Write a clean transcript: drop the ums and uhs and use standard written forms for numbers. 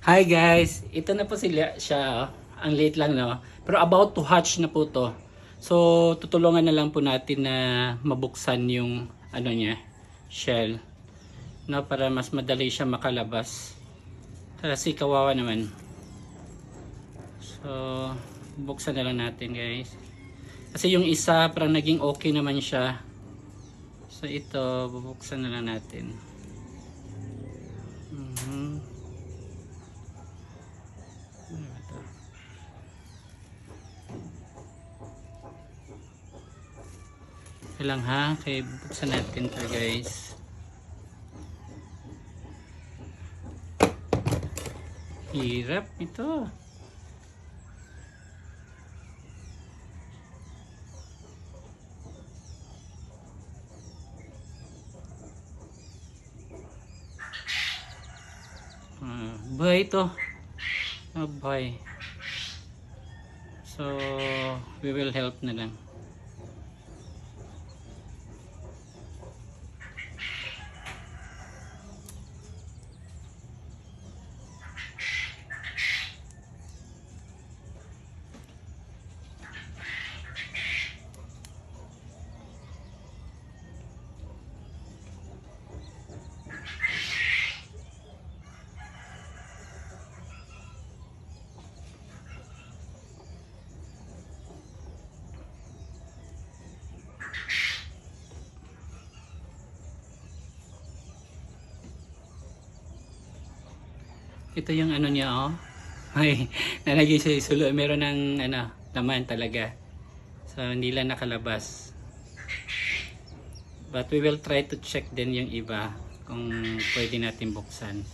Hi guys, ito na po siya. Ang late lang, no? Pero about to hatch na po to. So tutulungan na lang po natin na mabuksan yung ano niya, shell, no, para mas madali siya makalabas. Kasi kawawa naman. So buksan na lang natin, guys. Kasi yung isa parang naging okay naman siya. So ito bubuksan na lang natin. Lang ha, kaya buksan natin to, guys. Hirap ito. Buhay ito. Buhay. So we will help na lang. Ito yung ano niya, oh. Ay, nalagay sa isulo. Meron ng ano, laman talaga. So hindi lang nakalabas. But we will try to check din yung iba kung pwede natin buksan.